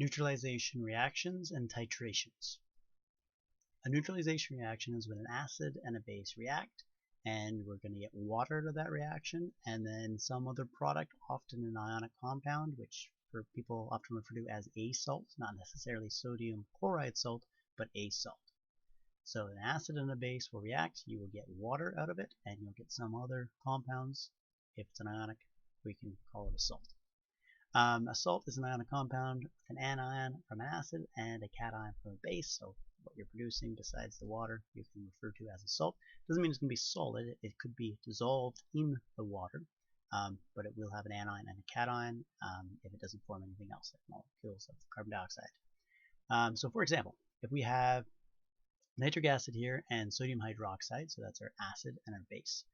Neutralization reactions and titrations. A neutralization reaction is when an acid and a base react, and we're going to get water out of that reaction, and then some other product, often an ionic compound, which for people often refer to as a salt, not necessarily sodium chloride salt, but a salt. So an acid and a base will react, you will get water out of it, and you'll get some other compounds. If it's an ionic, we can call it a salt. A salt is an ionic compound with an anion from an acid and a cation from a base. So what you're producing besides the water you can refer to as a salt. Doesn't mean it's going to be solid. It could be dissolved in the water, but it will have an anion and a cation if it doesn't form anything else like molecules of carbon dioxide. So for example, if we have nitric acid here and sodium hydroxide, so that's our acid and our base,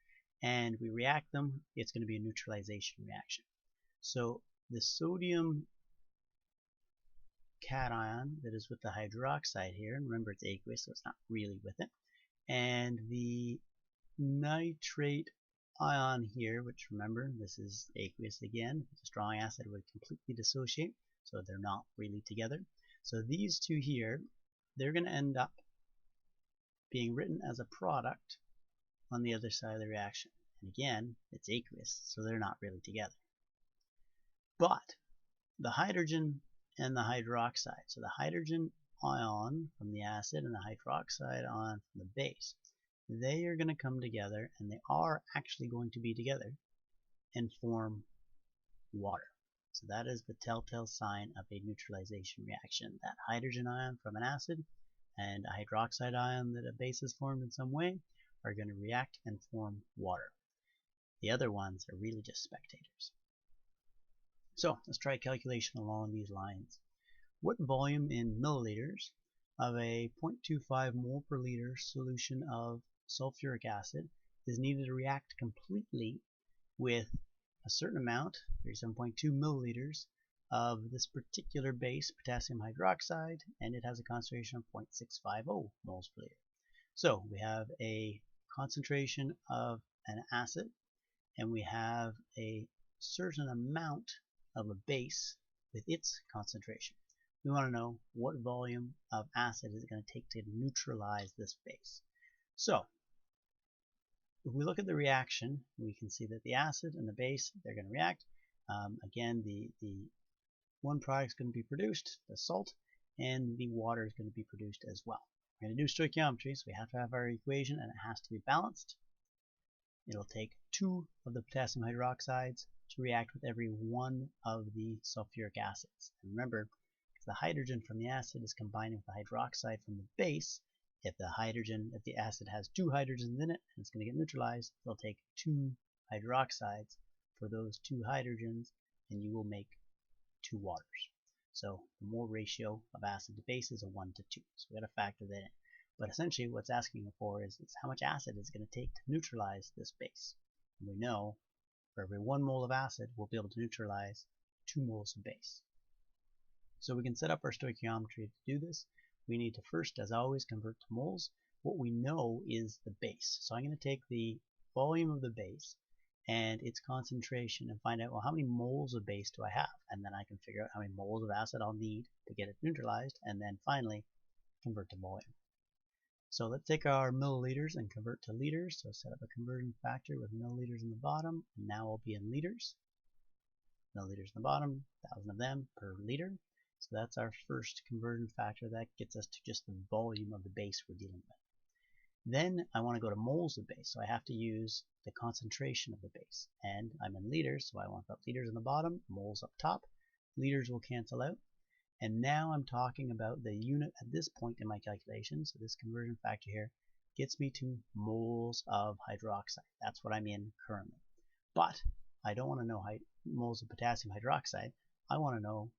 and we react them, it's going to be a neutralization reaction. So the sodium cation that is with the hydroxide here, and remember it's aqueous so it's not really with it, and the nitrate ion here, which remember this is aqueous again, if it's a strong acid would completely dissociate, so they're not really together. So these two here, they're going to end up being written as a product on the other side of the reaction, and again it's aqueous so they're not really together. But the hydrogen and the hydroxide, so the hydrogen ion from the acid and the hydroxide ion from the base, they are going to come together, and they are actually going to be together and form water. So that is the telltale sign of a neutralization reaction. That hydrogen ion from an acid and a hydroxide ion that a base has formed in some way are going to react and form water. The other ones are really just spectators. So let's try a calculation along these lines. What volume in milliliters of a 0.25 mole per liter solution of sulfuric acid is needed to react completely with a certain amount, 37.2 milliliters, of this particular base, potassium hydroxide, and it has a concentration of 0.650 moles per liter. So we have a concentration of an acid, and we have a certain amount of a base with its concentration. We want to know what volume of acid is it going to take to neutralize this base. So if we look at the reaction, we can see that the acid and the base, they're going to react. Again, the one product is going to be produced, the salt, and the water is going to be produced as well. We're going to do stoichiometry, so we have to have our equation, and it has to be balanced. It'll take 2 of the potassium hydroxides to react with every 1 of the sulfuric acids. And remember, if the hydrogen from the acid is combining with the hydroxide from the base, if the acid has 2 hydrogens in it and it's going to get neutralized, it'll take 2 hydroxides for those 2 hydrogens, and you will make 2 waters. So the mole ratio of acid to base is a 1 to 2. So we got to factor that in. But essentially what's asking for is how much acid is going to take to neutralize this base. And we know for every 1 mole of acid, we'll be able to neutralize 2 moles of base. So we can set up our stoichiometry to do this. We need to first, as always, convert to moles. What we know is the base. So I'm going to take the volume of the base and its concentration and find out, well, how many moles of base do I have? And then I can figure out how many moles of acid I'll need to get it neutralized, and then finally convert to volume. So let's take our milliliters and convert to liters. So set up a conversion factor with milliliters in the bottom, and now we'll be in liters. Milliliters in the bottom, 1,000 of them per liter. So that's our first conversion factor. That gets us to just the volume of the base we're dealing with. Then I want to go to moles of base, so I have to use the concentration of the base. And I'm in liters, so I want to put liters in the bottom, moles up top. Liters will cancel out. And now I'm talking about the unit at this point in my calculation. So this conversion factor here gets me to moles of hydroxide. That's what I'm in currently. But I don't want to know moles of potassium hydroxide. I want to know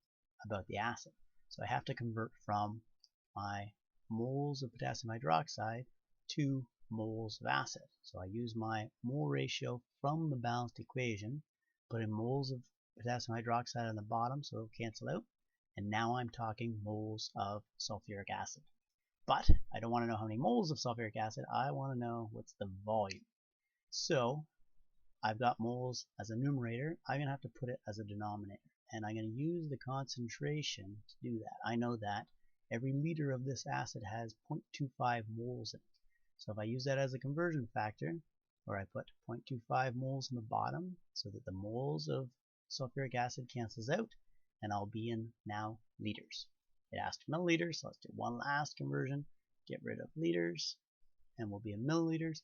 about the acid. So I have to convert from my moles of potassium hydroxide to moles of acid. So I use my mole ratio from the balanced equation, put in moles of potassium hydroxide on the bottom so it'll cancel out. And now I'm talking moles of sulfuric acid. But I don't want to know how many moles of sulfuric acid, I want to know what's the volume. So I've got moles as a numerator, I'm going to have to put it as a denominator. and I'm going to use the concentration to do that. I know that every liter of this acid has 0.25 moles in it. So if I use that as a conversion factor, where I put 0.25 moles in the bottom so that the moles of sulfuric acid cancels out, and I'll be in now liters. It asked milliliters, so let's do one last conversion. Get rid of liters, and we'll be in milliliters.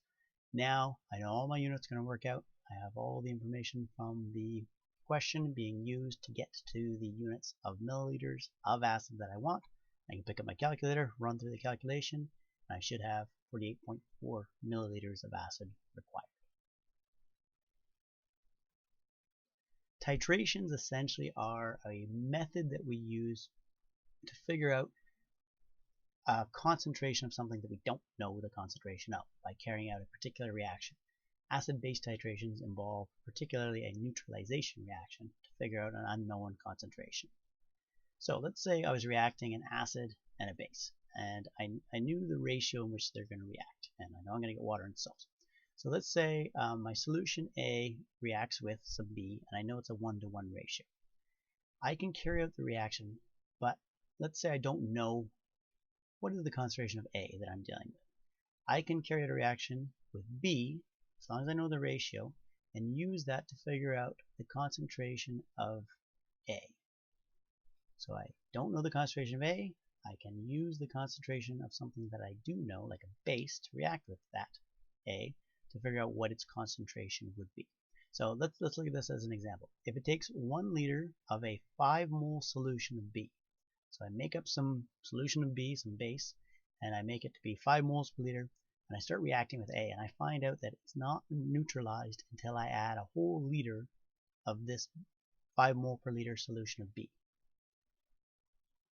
Now I know all my units are going to work out. I have all the information from the question being used to get to the units of milliliters of acid that I want. I can pick up my calculator, run through the calculation, and I should have 48.4 milliliters of acid required. Titrations essentially are a method that we use to figure out a concentration of something that we don't know the concentration of by carrying out a particular reaction. Acid-base titrations involve particularly a neutralization reaction to figure out an unknown concentration. So let's say I was reacting an acid and a base, and I knew the ratio in which they're going to react, and I know I'm going to get water and salt. So let's say my solution A reacts with some B, and I know it's a 1-to-1 ratio. I can carry out the reaction, but let's say I don't know what is the concentration of A that I'm dealing with. I can carry out a reaction with B, as long as I know the ratio, and use that to figure out the concentration of A. So I don't know the concentration of A, I can use the concentration of something that I do know, like a base, to react with that A to figure out what its concentration would be. So let's look at this as an example. If it takes 1 liter of a 5 mole solution of B, so I make up some solution of B, some base, and I make it to be 5 moles per liter, and I start reacting with A, and I find out that it's not neutralized until I add a whole liter of this 5 mole per liter solution of B.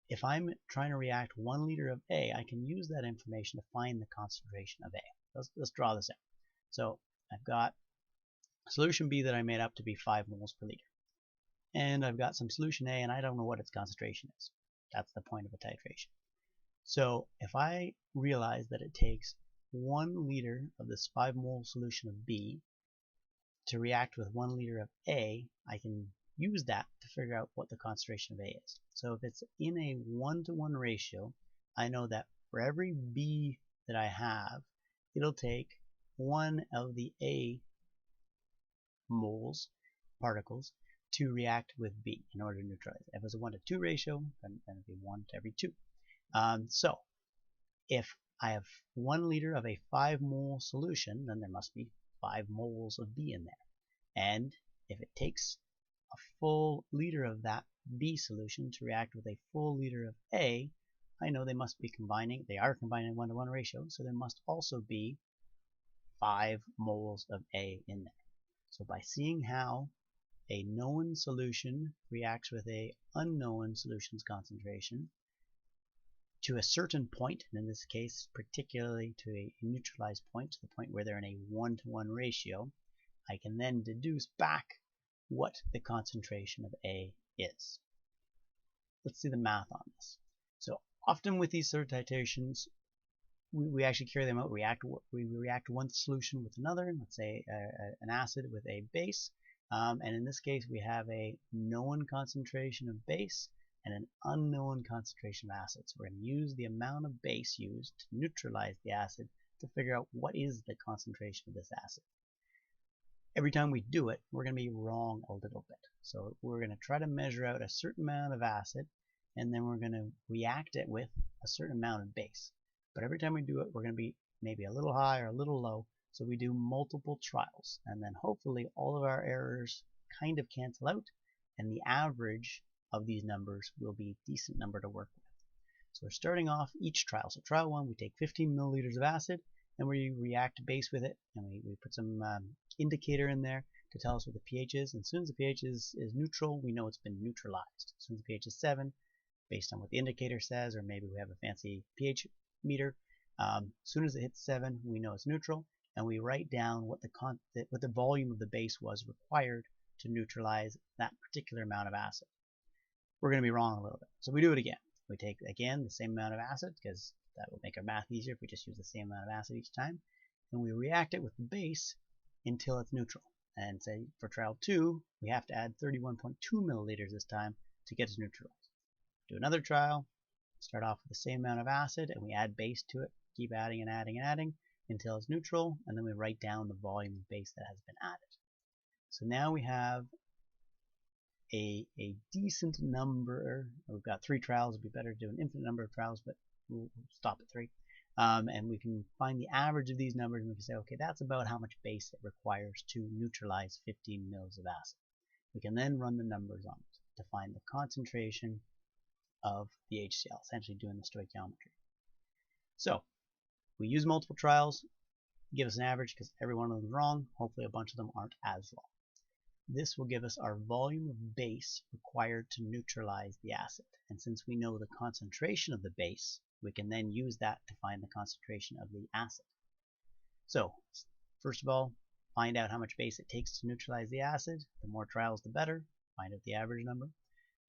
If I'm trying to react 1 liter of A, I can use that information to find the concentration of A. Let's draw this out. So I've got solution B that I made up to be 5 moles per liter. And I've got some solution A, and I don't know what its concentration is. That's the point of a titration. So if I realize that it takes 1 liter of this 5 mole solution of B to react with 1 liter of A, I can use that to figure out what the concentration of A is. So if it's in a 1-to-1 ratio, I know that for every B that I have, it'll take 1 of the A moles, particles, to react with B in order to neutralize it. If it's a 1-to-2 ratio, then it'd be 1 to every 2. So if I have 1 liter of a 5 mole solution, then there must be 5 moles of B in there. And if it takes a full liter of that B solution to react with a full liter of A, I know they must be combining, they are combining 1-to-1 ratio, so there must also be 5 moles of A in there. So by seeing how a known solution reacts with a unknown solution's concentration to a certain point, and in this case particularly to a neutralized point, to the point where they're in a 1-to-1 ratio, I can then deduce back what the concentration of A is. Let's see the math on this. So often with these sort of titrations, we actually carry them out. We react one solution with another, let's say an acid with a base, and in this case we have a known concentration of base and an unknown concentration of acid. So we're going to use the amount of base used to neutralize the acid to figure out what is the concentration of this acid. Every time we do it, we're going to be wrong a little bit. So we're going to try to measure out a certain amount of acid, and then we're going to react it with a certain amount of base. But every time we do it, we're going to be maybe a little high or a little low. So we do multiple trials, and then hopefully all of our errors kind of cancel out, and the average of these numbers will be a decent number to work with. So we're starting off each trial. So trial 1, we take 15 milliliters of acid, and we react base with it, and we put some indicator in there to tell us what the pH is. And as soon as the pH is neutral, we know it's been neutralized. As soon as the pH is 7, based on what the indicator says, or maybe we have a fancy pH meter, as soon as it hits 7, we know it's neutral, and we write down what the volume of the base was required to neutralize that particular amount of acid. We're going to be wrong a little bit, so we do it again. We take again the same amount of acid, because that will make our math easier if we just use the same amount of acid each time, and we react it with the base until it's neutral. and say for trial 2 we have to add 31.2 milliliters this time to get it neutralized. Do another trial, start off with the same amount of acid and we add base to it, keep adding and adding and adding until it's neutral, and then we write down the volume of base that has been added. So now we have a decent number. We've got 3 trials. It'd be better to do an infinite number of trials, but we'll stop at 3. And we can find the average of these numbers and we can say, okay, that's about how much base it requires to neutralize 15 mils of acid. We can then run the numbers on it to find the concentration of the HCl, essentially doing the stoichiometry. So we use multiple trials, give us an average because every one of them is wrong. Hopefully a bunch of them aren't as wrong. This will give us our volume of base required to neutralize the acid. And since we know the concentration of the base, we can then use that to find the concentration of the acid. So, first of all, find out how much base it takes to neutralize the acid. The more trials, the better. Find out the average number.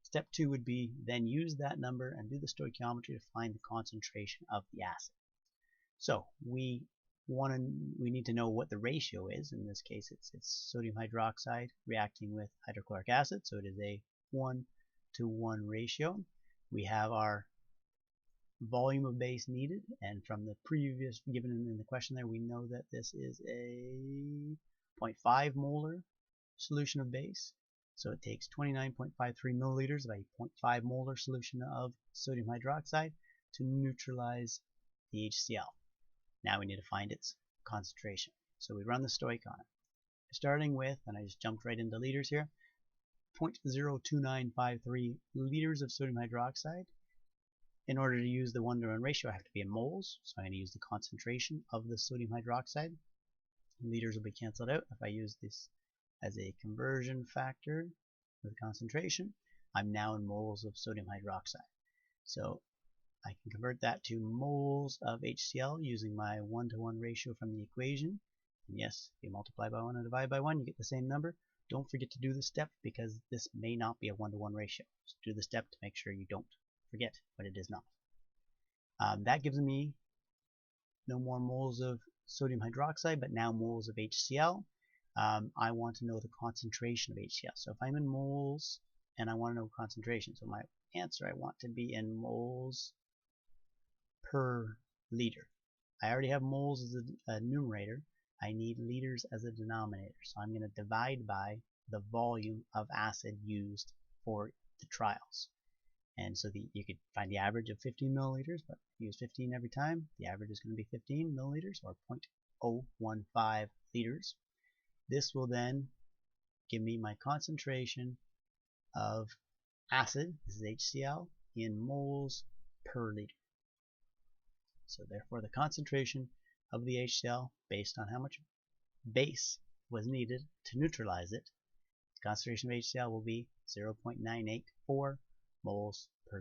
Step 2 would be then use that number and do the stoichiometry to find the concentration of the acid. So, we need to know what the ratio is. In this case, it's sodium hydroxide reacting with hydrochloric acid, so it is a 1:1 ratio. We have our volume of base needed, and from the previous given in the question there, we know that this is a 0.5 molar solution of base. So it takes 29.53 milliliters of a 0.5 molar solution of sodium hydroxide to neutralize the HCl. Now we need to find its concentration. So we run the stoich on it. Starting with, and I just jumped right into liters here, 0.02953 liters of sodium hydroxide. In order to use the 1:1 ratio, I have to be in moles, so I'm going to use the concentration of the sodium hydroxide. Liters will be cancelled out. If I use this as a conversion factor with concentration, I'm now in moles of sodium hydroxide. So I can convert that to moles of HCl using my 1:1 ratio from the equation. And yes, if you multiply by 1 and divide by 1, you get the same number. Don't forget to do the step because this may not be a 1:1 ratio. So do the step to make sure you don't forget, but it is not. That gives me no more moles of sodium hydroxide, but now moles of HCl. I want to know the concentration of HCl. So if I'm in moles and I want to know concentration, so my answer, I want to be in moles per liter. I already have moles as a numerator. I need liters as a denominator. So I'm going to divide by the volume of acid used for the trials. And so you could find the average of 15 milliliters, but if you use 15 every time, the average is going to be 15 milliliters, or 0.015 liters. This will then give me my concentration of acid, this is HCl, in moles per liter. So therefore the concentration of the HCl, based on how much base was needed to neutralize it, the concentration of HCl will be 0.984 moles